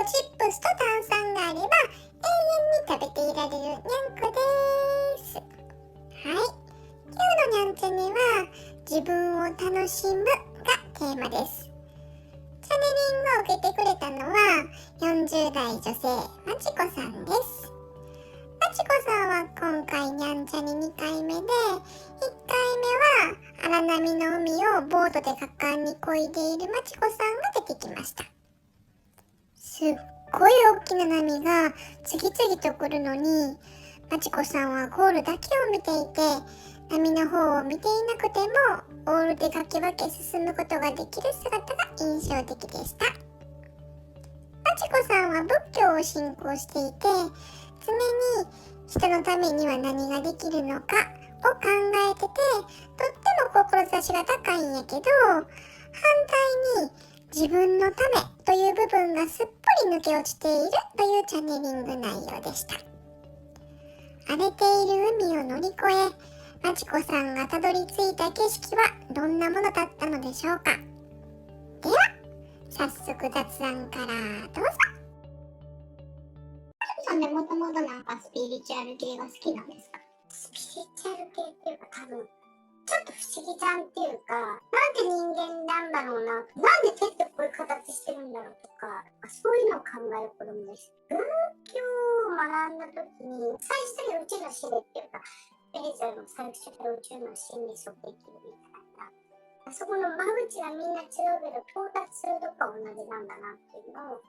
チップスと炭酸があれば永遠に食べていられるにゃんこです。はい、今日のにゃんちゃねは自分を楽しむがテーマです。チャネリングを受けてくれたのは40代女性まちこさんです。まちこさんは今回にゃんちゃに2回目で、1回目は荒波の海をボートで果敢に漕いでいるまちこさんが出てきました。すっごい大きな波が次々と来るのに、まちこさんはゴールだけを見ていて、波の方を見ていなくてもオールでかき分け進むことができる姿が印象的でした。まちこさんは仏教を信仰していて、常に人のためには何ができるのかを考えてて、とっても志が高いんやけど、反対に自分のためという部分がすっぽり抜け落ちているというチャネリング内容でした。荒れている海を乗り越え、まちこさんがたどり着いた景色はどんなものだったのでしょうか。では、早速雑談からどうぞ。さんでもともとなんかスピリチュアル系が好きなんですか？スピリチュアル系っていうか多分、ちょっと不思議ちゃんっていうか、なんで人間なんだろうな、なんで手ってこういう形してるんだろうとか、そういうのを考える子供です。仏教を学んだ時に、最初に宇宙の真理っていうか、スピリチュアルの最初から宇宙の真理即できるみたいな。そこの間口がみんな違うけど、到達するとこは同じなんだなっていうのを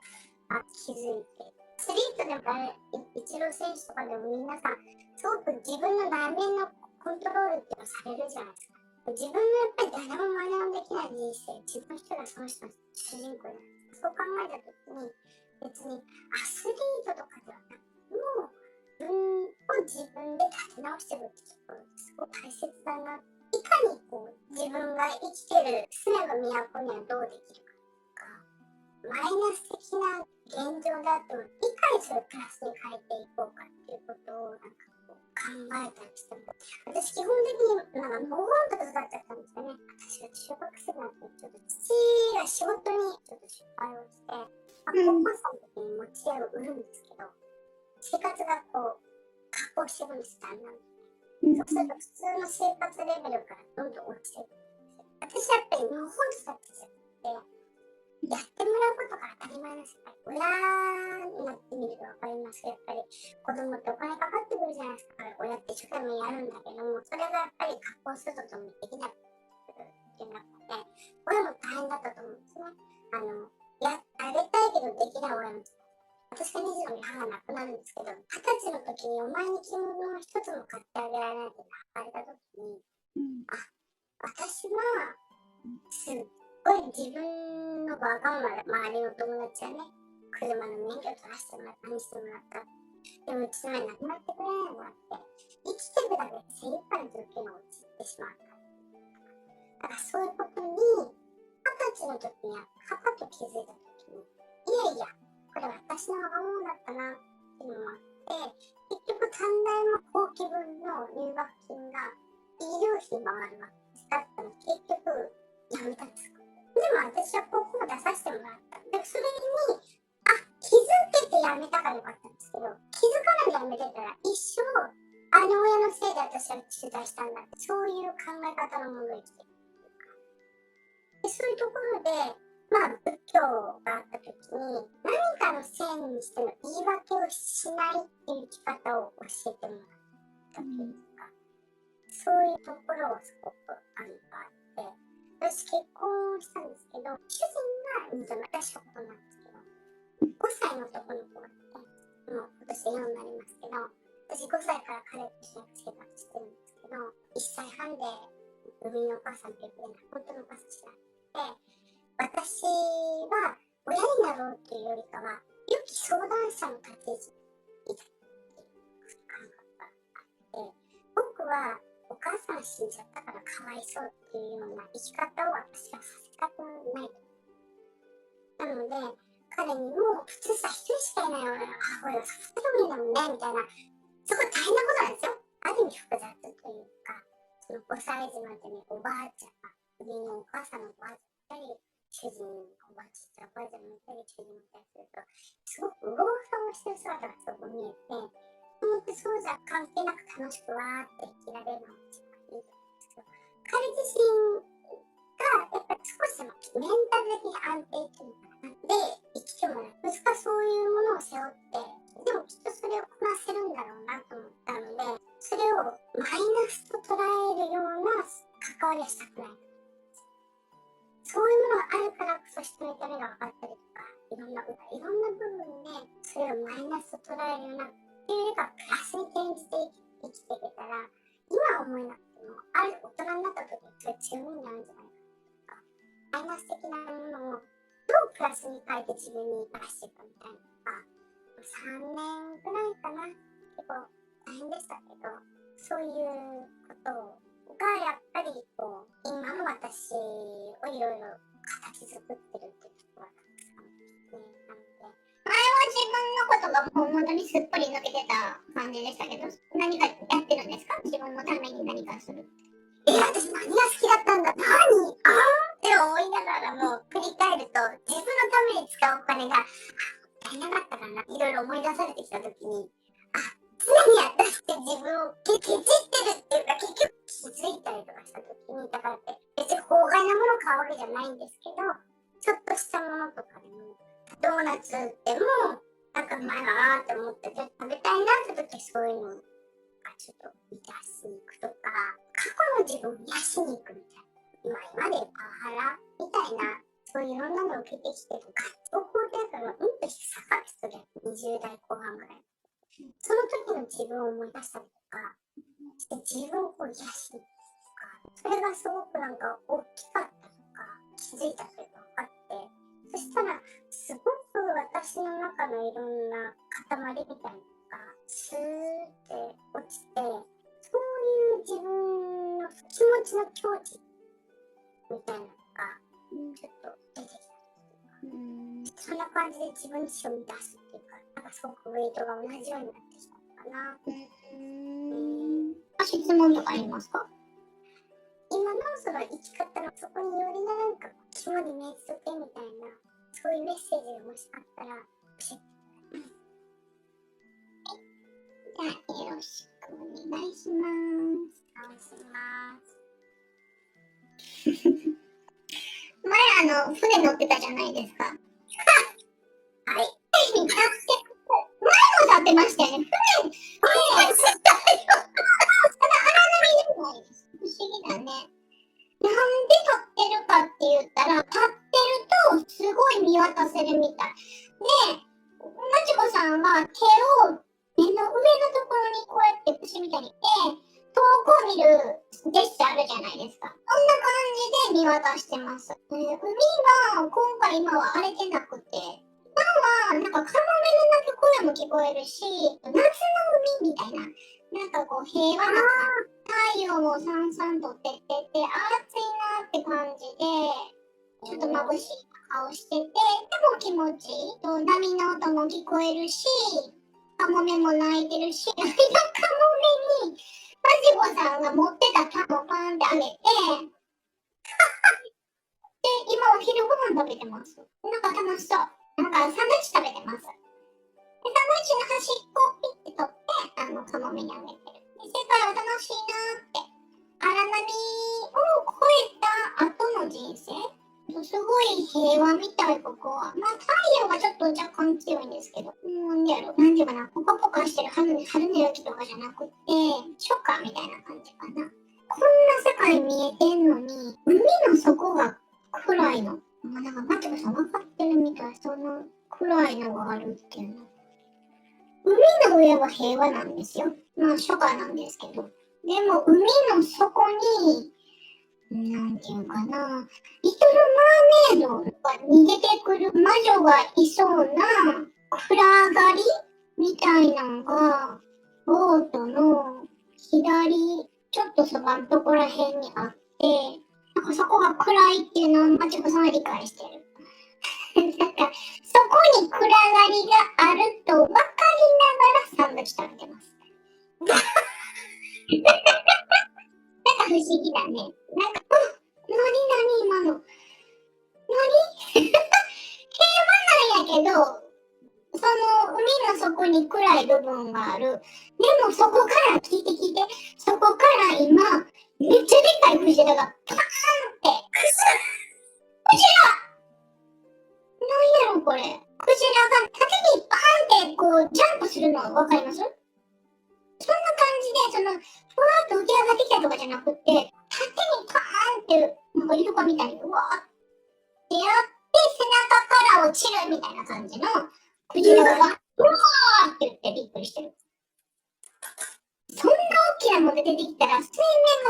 気づいて。アスリートでもイチロー選手とかでも皆さん、すごく自分の内面のコントロールっていうのをされるじゃないですか。自分のやっぱり誰も真似のできない人生、自分一人がその人の主人公だ。そう考えたときに、別にアスリートとかではなく、もう自分で立て直してるってところすごく大切だな。いかにこう自分が生きてる常の都にはどうできるかとか、マイナス的な現状だといかにそれをプラスに変えていこうかっていうことをなんかこう考えたりしても、私基本的になんかのほほんと育っちゃったんですよね。私が中学生になってちょっと父が仕事にちょっと失敗をして、高校生の時に持ち家を売るんですけど、生活がこう下降してるんです、だんだん。そうすると普通の生活レベルからどんどん落ちていくんですよ。私やっぱりのほんと育っちゃって、やってもらうことが当たり前です。親になってみると分かりますけど、やっぱり子供ってお金かかってくるじゃないですか。親って一生懸命やるんだけども、それがやっぱり確保するとともにできなくなるっていう中で、親も大変だったと思うんですね。あげたいけどできない親も、私が20の母が亡くなるんですけど、20歳の時にお前に着物を一つも買ってあげられないって言われた時に、私はすっごい自分のわがままで周りの友達はね、車の免許取らせてもらった、何してもらった。でもうちの親亡くなってくれないのがあって、生きてるだけで精一杯の状況に陥ってしまった。だからそういうことに、20歳の時には、はたと気づいた時に、いやいや、これ私のわがままだったなっていうのもあって、結局短大の後期分の入学金が医療費に回るわけだったので、結局やめたんです。でも私は高校出させてもらった。で、それに、気づけてやめたからよかったんですけど、気づかないでやめてたら一生、あの親のせいで私は中退したんだって、そういう考え方のものを生きてるっていうか。で、そういうところで、仏教があった時に、何かのせいにしての言い訳をしないっていう生き方を教えてもらったというか、そういうところをすごくあって、私結婚したんですけど、主人が認めた職なんですけど、5歳の男の子がいて、もう今年4になりますけど、私5歳から彼と一緒に生活してるんですけど、1歳半で産みのお母さんっていうふうな本当のお母さん知らなくて、私は親になろうっていうよりかは、良き相談者の立ち位置にいたっていう感覚があって、僕はお母さん死んじゃったからかわいそうっていうような生き方を私はさせたくないと。なので、彼にも普通さ、一人しかいない俺の母親をさせてもいいんだもんね、みたいな、すごい大変なことなんですよ。ある意味複雑というか、その5歳児までにおばあちゃん、生みのお母さんのおばあちゃんいたり、主人、おばあちゃんもいたり、主人もいたりすると、すごく右往左往してる姿がすごく見えて、本当そうじゃ関係なく楽しくわーって生きられるのが一番いいと思うんですけど、彼自身がやっぱり少しでもメンタル的に安定っていうのかな。で、生きてもらう。息子はそういうものを背負って、でもきっとそれをこなせるんだろうなと思ったので、それをマイナスと捉えるような関わりはしたくない。そういうものがあるからこそ人の痛みが分かったりとか、いろんな部分でそれをマイナスと捉えるようなっていうよりかプラスに転じて生きていけたら、今思えなくても、ある大人になった時にそれ強みになるんじゃないかとか、マイナス的なものをどうプラスに変えて自分に生かしていくかみたいなのが、3年ぐらいかな、結構大変でしたけど、そういうことがやっぱりこう今の私をいろいろ形作ってるっていうところがたくさんね、なので、前は自分のことがもう本当にすっぽり抜けてた感じでしたけど、何かやってるんですか？自分のために何かする。私何が好きだったんだ、何って思いながらも振り返ると、自分のために使うお金が足りなかったかな、いろいろ思い出されてきたときに、常に私って自分をケチってるっていうか、結局気づいたりとかしたときに、だからって別に法外なものを買うわけじゃないんですけど、ちょっとしたものとかでも、ドーナツでも、なんかうまいなーって思ってて、食べたいなって時そういうのがちょっと満たしに行くとか、過去の自分を癒しに行くみたいな。今でパワハラみたいな、そういういろんなのを受けてきてる学校でやから、と下がってた20代後半ぐらい。その時の自分を思い出したりとか、して自分をこう癒しに行くとか、それがすごくなんか大きかったとか、気づいたというか分かって、そしたらすごく私の中のいろんな塊みたいなのがスーって落ちて、そういう自分の気持ちの境地みたいなのがちょっと出てきた。そんな感じで自分自身を満たすっていうか、なんかすごくウェイトが同じようになってきたのかな。質問とかありますか？今のその生き方のそこによりなんか肝に銘じとけみたいな、そういうメッセージがもしあったら教えて。じゃあよろしくお願いします。お願いします。前船乗ってたじゃないですか。はい。前も乗ってましたよね。船不思議だね。なんで撮ってるかって言ったら、立ってるとすごい見渡せるみたい。で、まちこさんは手を目の上のところにこうやって腰みたいにして、遠くを見るジェスチャーあるじゃないですか。こんな感じで見渡してます。海は今は荒れてなくて、なんかカモメの鳴き声も聞こえるし、夏の海みたいな、なんかこう平和な太陽もさんさんと照ってて、暑いなって感じで、ちょっと眩しい顔してて、でも気持ちいい。波の音も聞こえるし、カモメも鳴いてるし、カモメにマジコさんが持ってたパンをパンってあげて、で、今お昼ご飯食べてます。なんか楽しそう。なんかサンドイッチ食べてます。で、サンドイッチの端っこをピッて取って、カモメにあげてる。で、世界は楽しいなーって。荒波を越えた後の人生、すごい平和みたい、ここは。まあ、太陽がちょっと若干強いんですけど。なんでやろ、なんていうかな、ポカポカしてる春の雪とかじゃなくて、初夏みたいな感じかな。こんな世界見えてんのに、海の底が暗いの。なんかマチコさん分かってるみたい。その暗いのがあるっていうの。海の上は平和なんですよ。まあ初夏なんですけど。でも海の底に、なんていうかな、リトルマーメイドが逃げてくる魔女がいそうな暗がりみたいなのが、ボートの左、ちょっとそばのところら辺にあって、なんかそこが暗いっていうのをマチコさんは理解してる。なんか、そこに暗がりがあると分かりながらサンドイッチ食べてます。なんか不思議だね。なんか、何今の。何に暗い部分がある。でもそこから聞いて聞いて、そこから今、めっちゃでかいクジラがパーンって。クジラなんやろこれ。クジラが縦にパーンってこうジャンプするのわかります？そんな感じで、ふわっと浮き上がってきたとかじゃなくて、縦にパーンって、なんかイルカみたいにうわーってやって、背中から落ちるみたいな感じのクジラが、うわーって言ってびっくりしてる。そんな大きなもの出てきたら、水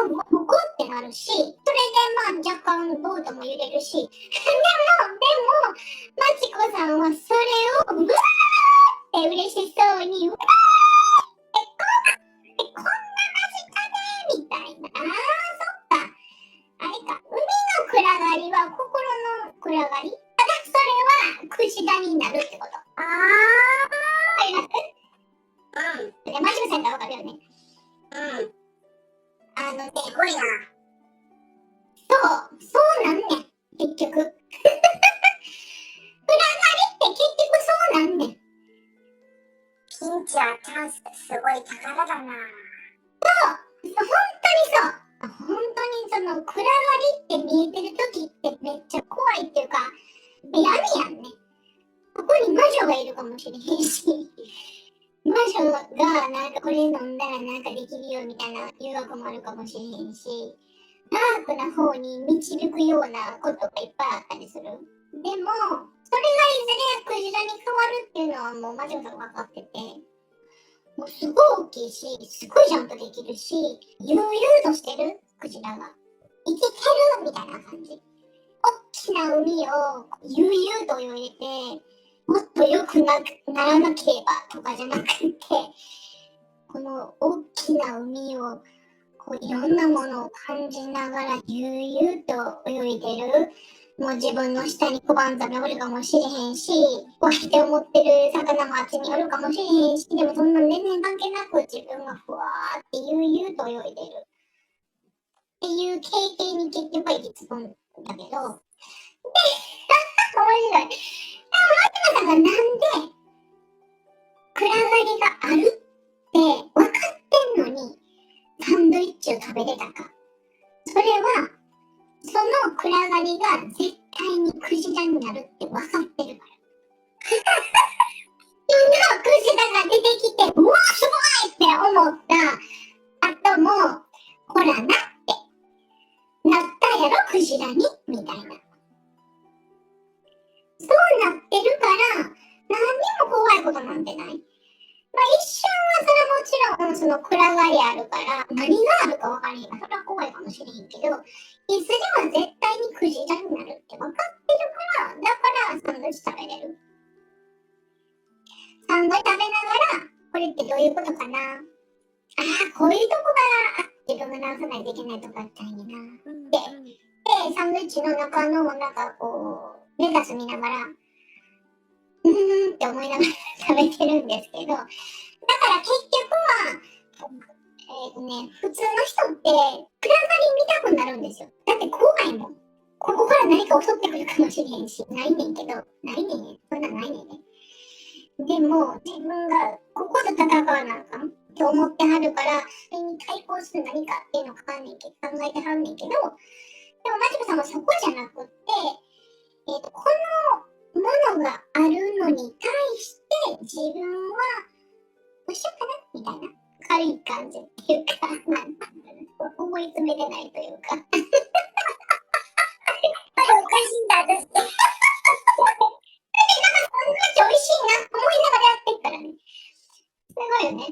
面がボコってなるし、それでまあ若干ボートも揺れるし、でも、マチコさんはそれを、うわーって嬉しそうに、うわーってこんな間近でみたいな。あー、そっか。あれか。海の暗がりは心の暗がり？ただそれはクジラになるってこと。あわかります？で、マチコさんがわかるよね。すごいな。そうなんねん。結局。暗がりって結局そうなんねん。ピンチはチャンス、すごい宝だな。本当にそう。本当にその暗がりって見えてる時ってめっちゃ怖いっていうか、闇やんね。ここに魔女がいるかもしれへんし、魔女がなんかこれ飲んだらなんかできるよみたいな誘惑もあるかもしれへんし、ダークな方に導くようなことがいっぱいあったりする。でも、それがいずれクジラに変わるっていうのはもう魔女が分かってて、もうすごい大きいし、すごいジャンプできるし、悠々としてるクジラが。生きてるみたいな感じ。大きな海を悠々と泳いでて、もっと良くならなければとかじゃなくて、この大きな海をこういろんなものを感じながら悠々と泳いでる。もう自分の下にコバンザメおるかもしれへんし、怖いって思ってる魚もあっちにおるかもしれへんし、でもそんな全然関係なく自分がふわーって悠々と泳いでる。っていう経験に結局は行き着くんだけど、で、面白い。マキマさんがなんで暗がりがあるって分かってんのにサンドイッチを食べれたか。それは、その暗がりが絶対にクジラになるって分かってるから。今クジラが出てきて、うわすごいって思った後も、ほらなってなったやろクジラにみたいな。そうなってるから何にも怖いことなんてない。まあ一瞬はそれもちろんその暗がりあるから何があるか分からへんからそれは怖いかもしれへんけど、いずれは絶対にクジラになるって分かってるから、だからサンドイッチ食べれる。サンドイッチ食べながらこれってどういうことかな、ああこういうとこが自分が直さないといけないとかあったんやなで、サンドイッチの中のなんかこうレタス見ながらって思いながら食べてるんですけど、だから結局は普通の人って暗がり見たくなるんですよ。だって怖いもん。ここから何か襲ってくるかもしれへんし、ないねんけど、ないねんね。そんなんないねんね。でも自分がここと戦わなあかんって思ってはるから、それに対抗する何かっていうのを考えてはんねんけど、でもマジコさんはそこじゃなくって、このものがあるのに対して自分はどうしようかなみたいな軽い感じっていうか、思い詰めてないというか。おかしいんだ、私。美味しいな思いながらやってるからね。すごいよね。っ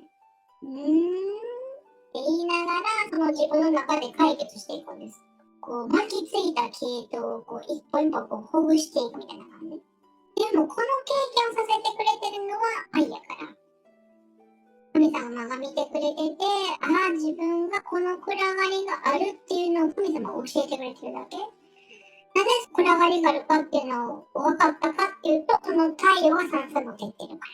て言いながら、その自分の中で解決していくんです。こう巻きついた毛糸をこう一本一本こうほぐしていくみたいな感じ。でもこの経験をさせてくれてるのは愛やから。神様が見てくれてて、ああ自分がこの暗がりがあるっていうのを神様が教えてくれてるだけ。なぜ暗がりがあるかっていうのを分かったかっていうと、その太陽は酸素も出てるから。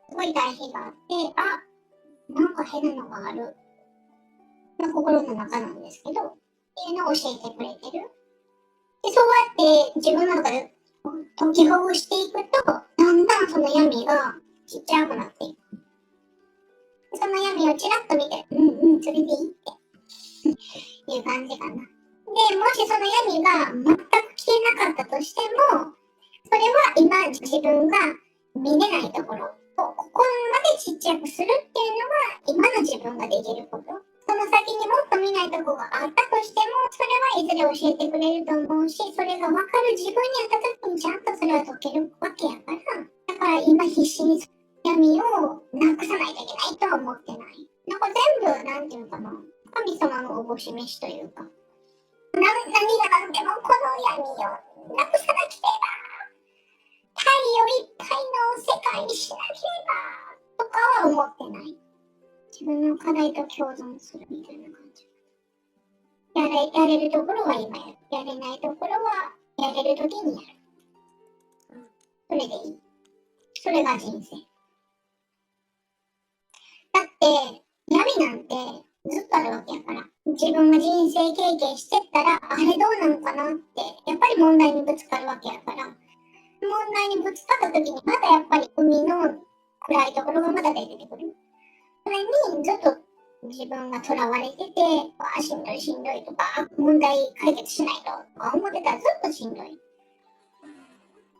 すごい大日があって、なんか変なのがある。心の中なんですけど、っていうのを教えてくれてる。で、そうやって自分の中で解きほぐしていくと、だんだんその闇がちっちゃくなっていく。その闇をちらっと見て、それでいいっていう感じかな。で、もしその闇が全く消えなかったとしても、それは今自分が見れないところをここまでちっちゃくするっていうのは今の自分ができること。その先にもっと見ないところがあったとしても、それはいずれ教えてくれると思うし、それが分かる自分になった時にちゃんとそれは解けるわけやから、だから今必死に闇をなくさないといけないとは思ってない。なんか全部、なんていうかな、神様のおぼし飯というか、何が何でもこの闇をなくさなければ、太陽いっぱいの世界にしなければ、とかは思ってない。自分の課題と共存するみたいな感じ。やれるところは今やる。やれないところはやれるときにやる。それでいい。それが人生。だって、闇なんてずっとあるわけやから。自分が人生経験してったら、あれどうなのかなって、やっぱり問題にぶつかるわけやから。問題にぶつかったときに、まだやっぱり海の暗いところがまだ出てくる。それにずっと自分がとらわれてて、しんどいしんどいとか、問題解決しないとか思ってたらずっとしんどい。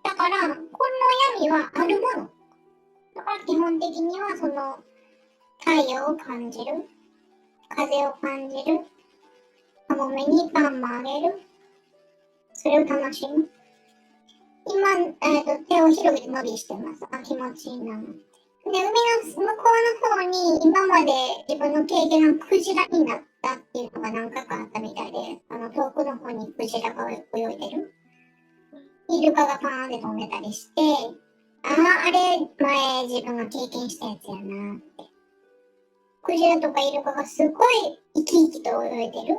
だから、この闇はあるもの。だから基本的にはその太陽を感じる、風を感じる、カモメにパンもあげる、それを楽しむ。今、手を広げて伸びしてます。気持ちいいな。で、海の向こうの方に今まで自分の経験がクジラになったっていうのが何回かあったみたいで、遠くの方にクジラが泳いでる。イルカがパーンって飛んでたりして、あれ前自分が経験したやつやなって。クジラとかイルカがすごい生き生きと泳いでる。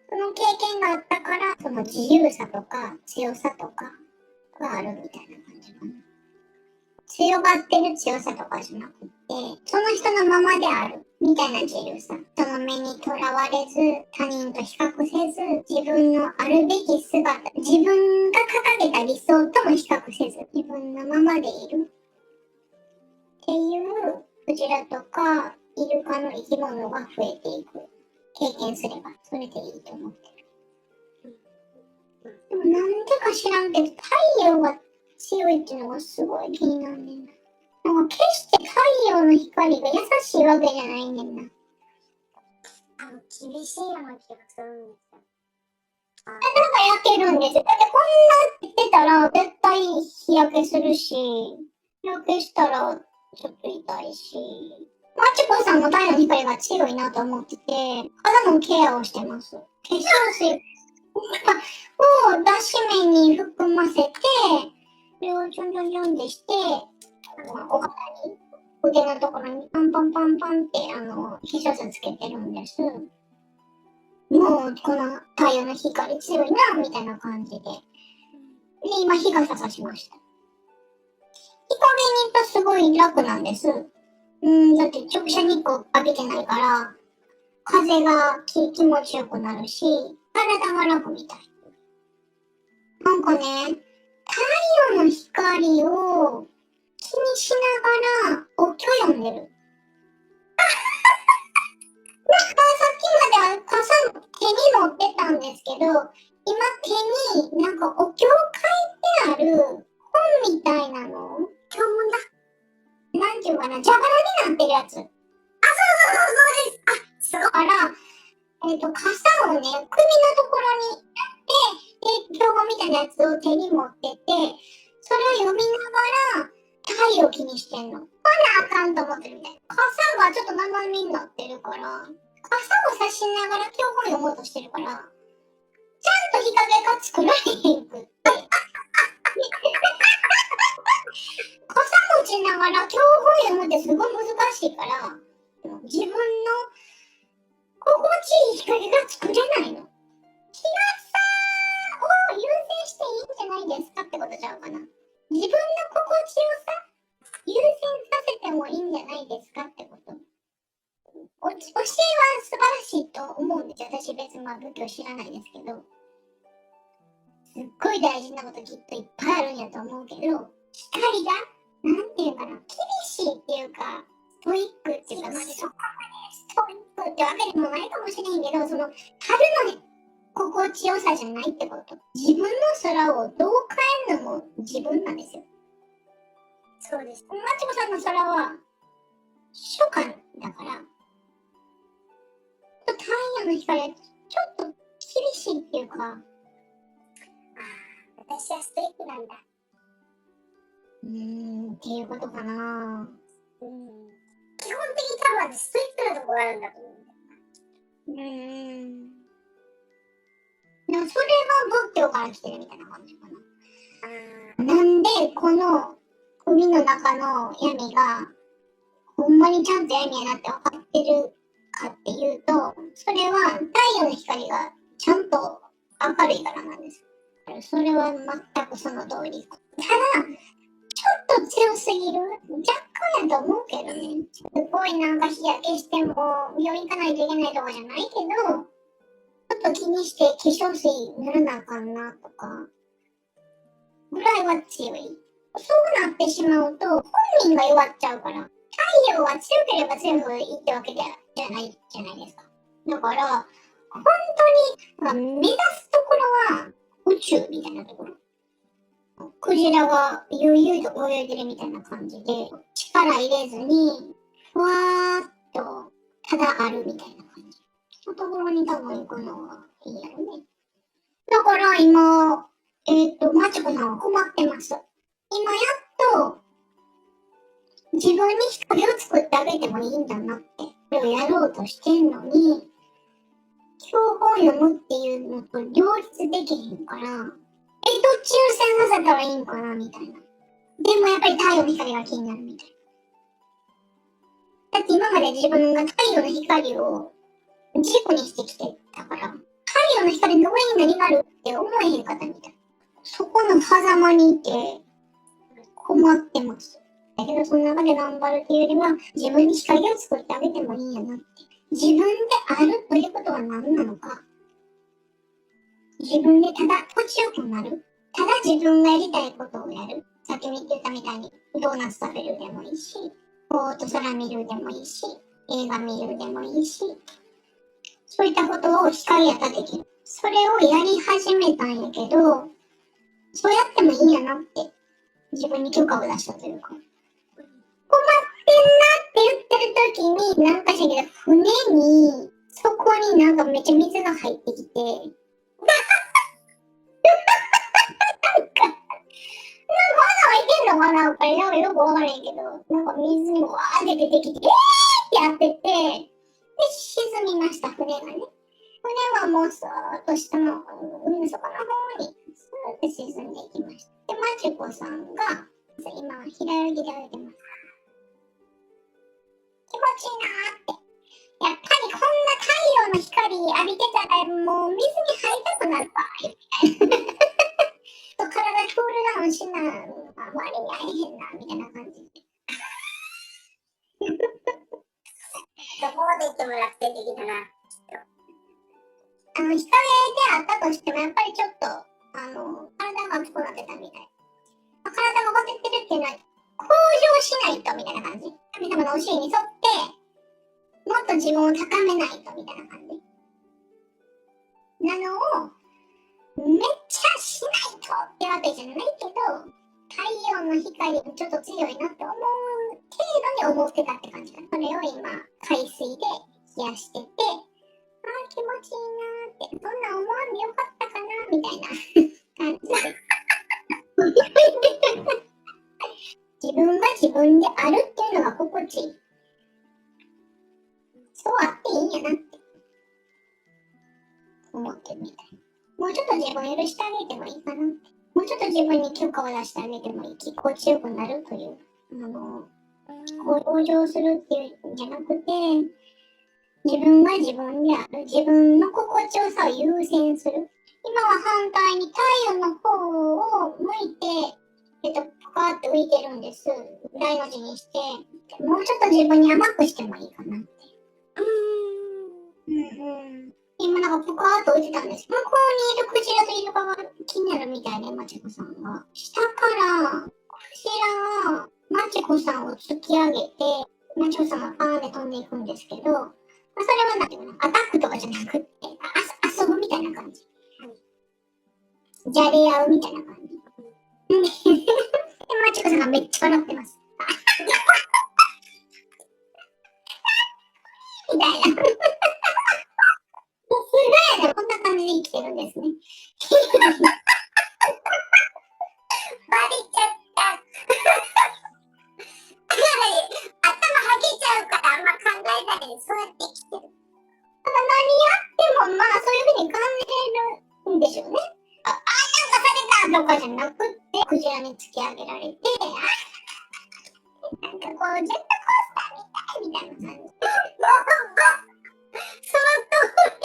その経験があったから、その自由さとか強さとかがあるみたいな感じかな。強がってる強さとかじゃなくて、その人のままであるみたいな自由さ。人の目にとらわれず、他人と比較せず、自分のあるべき姿、自分が掲げた理想とも比較せず、自分のままでいるっていうクジラとかイルカの生き物が増えていく。経験すればそれでいいと思ってる。でもなんでか知らんけど、太陽が強いっていうのがすごい気になんねんな。なんか決して太陽の光が優しいわけじゃないねんな。厳しいような気がするんですよ。なんか焼けるんですよ。だってこんなってたら絶対日焼けするし、日焼けしたらちょっと痛いし。マチコさんも太陽の光が強いなと思ってて、肌のケアをしてます。化粧水を脱脂面に含ませて、それをちょんちょんちょんってして、お肌に、腕のところにパンパンパンパンって化粧水つけてるんです。もうこの太陽の光強いなみたいな感じで。で、今日傘さしました。日陰にいるとすごい楽なんです。だって直射日光浴びてないから、風が気持ちよくなるし、体が楽みたい。なんかね、太陽の光を気にしながらお経読んでる。なんかさっきまでは傘手に持ってたんですけど、今手になんかお経書いてある本みたいなの、教文だ。なんていうかな、蛇腹になってるやつ。そうです。すごい。だから、傘をね、首のところにやって、で、標語みたいなやつを手に持ってて、それを読みながら、太陽気にしてんの。ほなあかんと思ってるみたいな。傘がちょっと斜めになってるから、傘を差しながら教本読もうとしてるから、ちゃんと日陰が作られへんくって。傘持ちながら教本読むってすごい難しいから、自分の心地いい光が作れないの。日傘を優先していいんじゃないですかってことちゃうかな。自分の心地よさ優先させてもいいんじゃないですかってこと。教えは素晴らしいと思うんですよ。私別に仏教知らないですけど。すっごい大事なこときっといっぱいあるんやと思うけど、光が、なんていうかな、厳ししいっていうか、ストイックっていうか、まあ、そこまでストイックってわけでもないかもしれんけど、その、春の心地よさじゃないってこと。自分の空をどう変えるのも自分なんですよ。そうです。まちこさんの空は、初夏だから、太陽の光はちょっと厳しいっていうか、ああ、私はストイックなんだ。っていうことかな。基本的に多分ストイックなところあるんだと思うんだよ。でもそれが仏教から来てるみたいな感じかな。あなんでこの海の中の闇がほんまにちゃんと闇やなって分かってるかっていうと、それは太陽の光がちゃんと明るいからなんです。それは全くその通り。ただ、ちょっと強すぎる若干やと思うけどね。すごいなんか日焼けしても病院行かないといけないとかじゃないけど、ちょっと気にして化粧水塗らなあかんなとか、ぐらいは強い。そうなってしまうと、本人が弱っちゃうから、太陽は強ければ強いほどいいってわけじゃないじゃないですか。だから、本当に、目指すところは宇宙みたいなところ。クジラが悠々と泳いでるみたいな感じで、力入れずに、ふわーっと、ただあるみたいな感じ。そのところに多分行くのがいいやろね。だから今、マチコさんは困ってます。今やっと、自分に光を作ってあげてもいいんだなって、それをやろうとしてんのに、教本読むっていうのと両立できへんから、どっち優先させたらいいんかなみたいな。でもやっぱり太陽の光が気になるみたいな。だって今まで自分が太陽の光を軸にしてきてたから、太陽の光の上に何があるって思えへんかったみたいな。そこの狭間にいて困ってます。だけどその中で頑張るっていうよりは、自分に光を作ってあげてもいいんやなって。自分であるということは何なのか。自分でただ心地よくなる。ただ自分がやりたいことをやる。さっき言ってたみたいにドーナツ食べるでもいいし、ぼーっと空見るでもいいし、映画見るでもいいし、そういったことを光やったらできる。それをやり始めたんやけど、そうやってもいいんやなって自分に許可を出したというか。困ってんなって言ってる時に、なんかしらけど、船に、そこになんかめっちゃ水が入ってきて、なんか、開いてんのかなこれなんかよくわからへんけど、なんか水にわーって出てきて、ってやってて、で、沈みました、船がね。船はもうそーっと下の海の底の方に、スーッと沈んでいきました。で、マチコさんが、今、平泳ぎで泳いでます。気持ちいいなーって。やっぱりこんな太陽の光浴びてたらもう水に入りたくなるわ、みたいな。体クールダウンしな、周りに会えへんな、みたいな感じで。どこまで行っても楽天的だな。日陰であったとしても、やっぱりちょっと、体が熱くなってたみたい。体がほてってるっていうのは、向上しないと、みたいな感じ。神様の教えに沿って、もっと自分を高めないと、みたいな感じ。なのを、めっちゃしないとってわけじゃないけど、太陽の光がちょっと強いなって思う程度に思ってたって感じかな。それを今、海水で冷やしてて、気持ちいいなーって、そんな思わんでよかったかなみたいな感じで。自分が自分であるっていうのが心地いい。そうあっていいんやなって思ってるみたい。もうちょっと自分を許してあげてもいいかなって。もうちょっと自分に許可を出してあげてもいい。心地よくなるという。向上するっていうんじゃなくて、自分が自分である。自分の心地よさを優先する。今は反対に太陽の方を向いて、ぷかーって浮いてるんです。大の字にして。もうちょっと自分に甘くしてもいいかなって。今なんかぷかーっと浮いてたんです。向こうにいるクジラとイルカが気になるみたいで、マチコさんが。下からクジラがマチコさんを突き上げて、マチコさんがパーンで飛んでいくんですけど、まあ、それはなんていうかな、アタックとかじゃなくって、遊ぶみたいな感じ。じゃれ合うみたいな感じ。で、マチコさんがめっちゃ笑ってます。みたいな。すごいね、こんな感じで生きてるんですね。バレちゃった。頭はげちゃうからあんま考えないでそうやって生きてる。ただ何やってもまあそういう風に感じるんでしょうね。なんかされたとかじゃなくって、クジラに突き上げられて、なんかこう、ジェットコースターみたいみたいな感じ。その通り。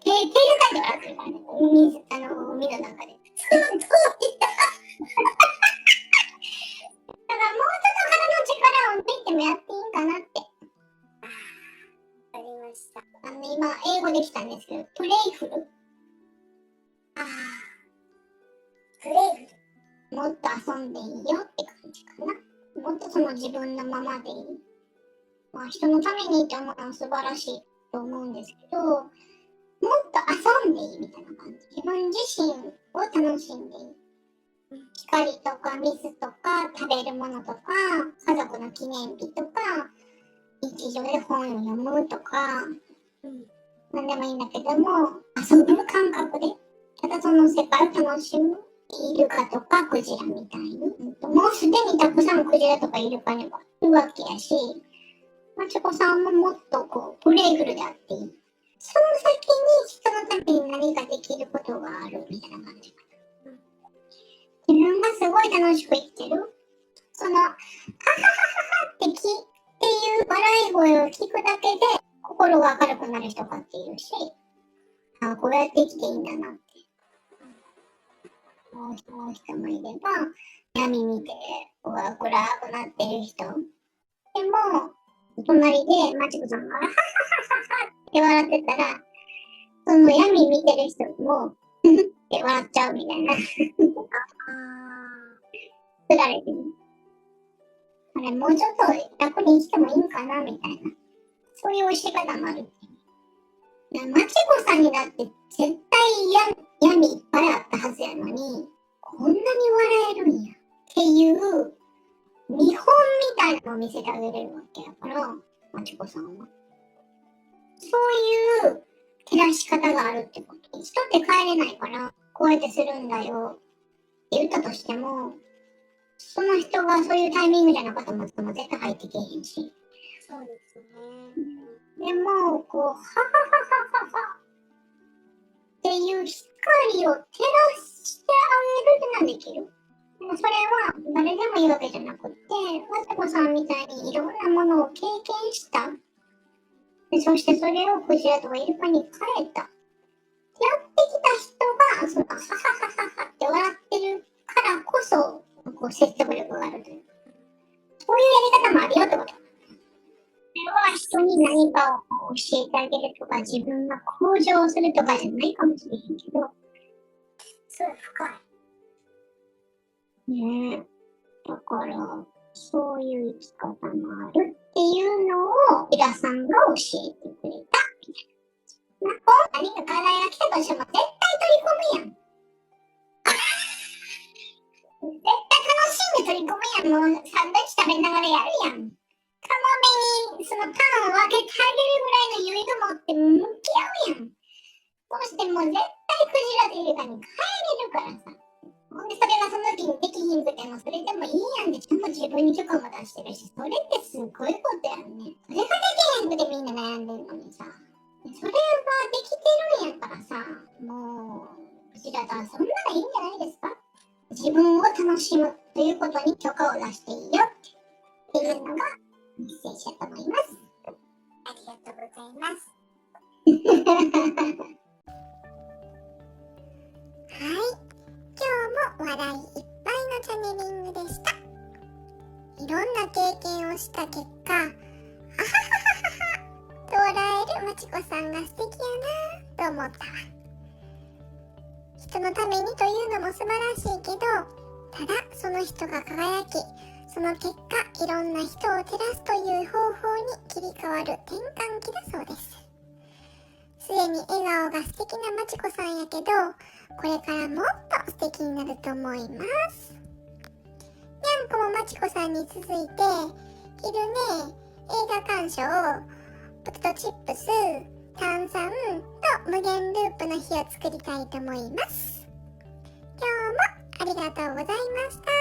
手でかいからってるからね、海の中で。その通りだ。だからもうちょっと体の力を抜いてもやっていいんかなって。ありました。今、英語できたんですけど、プレイフル。プレイフル。もっと遊んでいいよって感じかな。もっとその自分のままでいい。まあ人のためにって思うのは素晴らしいと思うんですけど、もっと遊んでいいみたいな感じ。自分自身を楽しんでいい。光とか水とか食べるものとか家族の記念日とか日常で本を読むとか、何でもいいんだけども遊ぶ感覚でただその世界を楽しむイルカとかクジラみたいに、もうすでにたくさんクジラとかイルカにはいるわけやし、マチコさんももっとこうプレイフルであっていい。その先に人のために何かできることがあるみたいな感じかな。自分がすごい楽しく生きてる。その、はははははっていう笑い声を聞くだけで心が明るくなる人かっていうし、あ、こうやって生きていいんだなって。思う人もいれば、闇見て暗くなってる人。でも、隣でマチコさんが、はははははって笑ってたら、その闇見てる人も、って笑っちゃうみたいな。つられてる。あれ、もうちょっと楽に生きてもいいんかなみたいな。そういう教え方もある。マチコさんにだって絶対闇いっぱいあったはずやのに、こんなに笑えるんや。っていう見本みたいなのを見せてあげれるわけやから、マチコさんは。そういう照らし方があるってこと。人って帰れないから、こうやってするんだよって言ったとしても、その人がそういうタイミングじゃなかったらも絶対入ってけへんし。そうですね。でも、こう、ははははははっていう光を照らしてあげるってのはできる。それは誰でもいいわけじゃなくって、マチコさんみたいにいろんなものを経験した。でそしてそれをクジラとかイルカに変えた。やってきた人が、その、はははははって笑ってるからこそ、こう説得力があるという。そういうやり方もあるよってこと。それは人に何かを教えてあげるとか、自分が向上するとかじゃないかもしれへんけど。すごい深い。ねえ。だから、そういう生き方もあるっていうのを、イラさんが教えてくれた。みたいな。何か課題が来たとしても絶対取り込むやん。絶対楽しんで取り込むやん。もうサンドイッチ食べながらやるやん。カモメにそのパンを分けてあげるぐらいの余裕持って向き合うやん。そうしてもう絶対クジラとイルカに帰れるからさ。ほんでそれがその時にできひんくてもそれでもいいやんで、ちゃんと自分に許可も出してるし、それってすごいことやんね。それができへんくてみんな悩んでるのにさ。それができてるんやからさ、もう、クジラと遊んだらいいんじゃないですか。自分を楽しむということに許可を出していいよっていうのがメッセージだと思います。ありがとうございます。はい。今日も笑いいっぱいのチャネリングでした。いろんな経験をした結果、あはははははと笑えるマチコさんが素敵やなと思ったわ。人のためにというのも素晴らしいけど、ただその人が輝き、その結果いろんな人を照らすという方法に切り替わる転換期だそうです。すでに笑顔が素敵なまちこさんやけど、これからもっと素敵になると思います。にゃんこもまちこさんに続いて、昼ね、映画鑑賞、ポテトチップス、炭酸と無限ループの日を作りたいと思います。今日もありがとうございました。